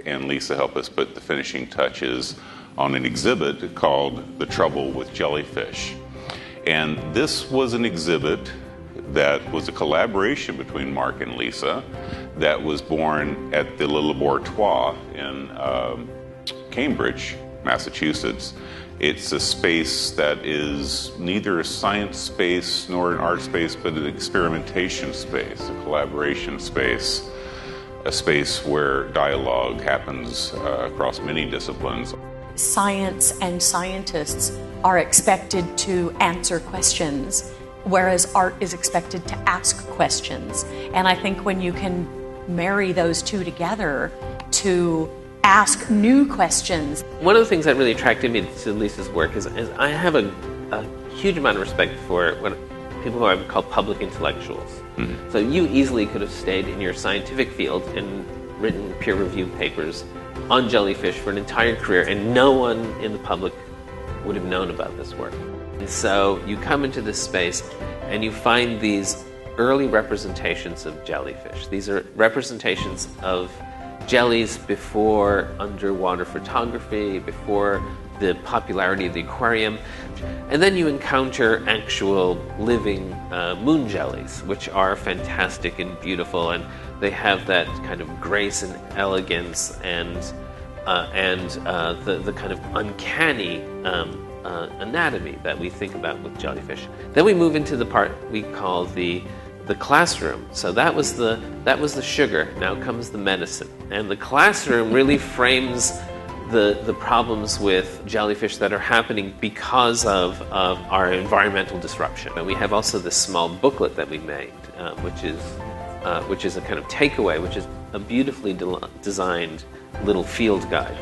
and Lisa helped us put the finishing touches on an exhibit called The Trouble with Jellyfish. And this was an exhibit that was a collaboration between Mark and Lisa that was born at the Le Laboratoire in Cambridge, Massachusetts. It's a space that is neither a science space nor an art space, but an experimentation space, a collaboration space, a space where dialogue happens across many disciplines. Science and scientists are expected to answer questions, whereas art is expected to ask questions. And I think when you can marry those two together to ask new questions. One of the things that really attracted me to Lisa's work is I have a huge amount of respect for what people who I would call public intellectuals. Mm-hmm. So you easily could have stayed in your scientific field and written peer-reviewed papers on jellyfish for an entire career, and no one in the public would have known about this work. And so you come into this space and you find these early representations of jellyfish. These are representations of jellies before underwater photography, before the popularity of the aquarium. And then you encounter actual living moon jellies, which are fantastic and beautiful, and they have that kind of grace and elegance and the kind of uncanny anatomy that we think about with jellyfish. Then we move into the part we call the classroom. So that was the sugar. Now comes the medicine. And the classroom really frames the problems with jellyfish that are happening because of our environmental disruption. And we have also this small booklet that we made, which is a kind of takeaway, which is a beautifully designed little field guide.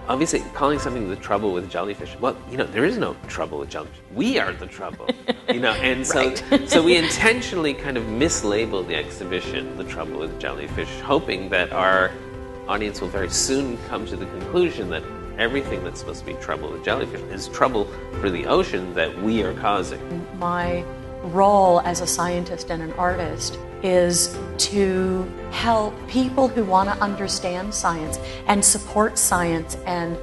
Obviously, calling something The Trouble with Jellyfish, well, there is no trouble with jellyfish. We are the trouble, and so, Right. So we intentionally kind of mislabeled the exhibition The Trouble with Jellyfish, hoping that our audience will very soon come to the conclusion that everything that's supposed to be trouble with jellyfish is trouble for the ocean that we are causing. My role as a scientist and an artist is to help people who want to understand science and support science and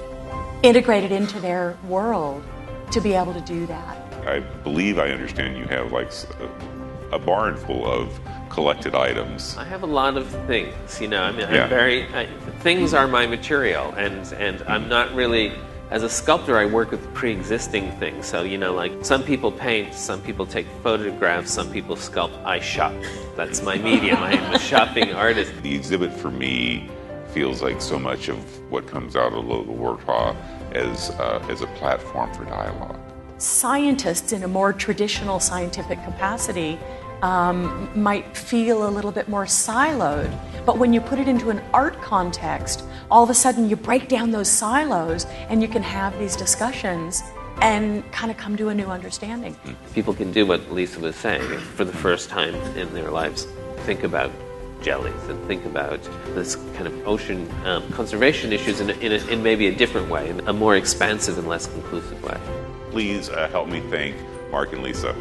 integrate it into their world to be able to do that. I believe I understand you have like a barn full of collected items. I have a lot of things, things are my material, and I'm not really, as a sculptor, I work with pre-existing things. So, like some people paint, some people take photographs, some people sculpt, I shop. That's my medium. I am a shopping artist. The exhibit for me feels like so much of what comes out of Le Laboratoire as a platform for dialogue. Scientists in a more traditional scientific capacity might feel a little bit more siloed, but when you put it into an art context, all of a sudden you break down those silos and you can have these discussions and kind of come to a new understanding. People can do what Lisa was saying for the first time in their lives. Think about jellies and think about this kind of ocean conservation issues in maybe a different way, in a more expansive and less conclusive way. Please help me thank Mark and Lisa.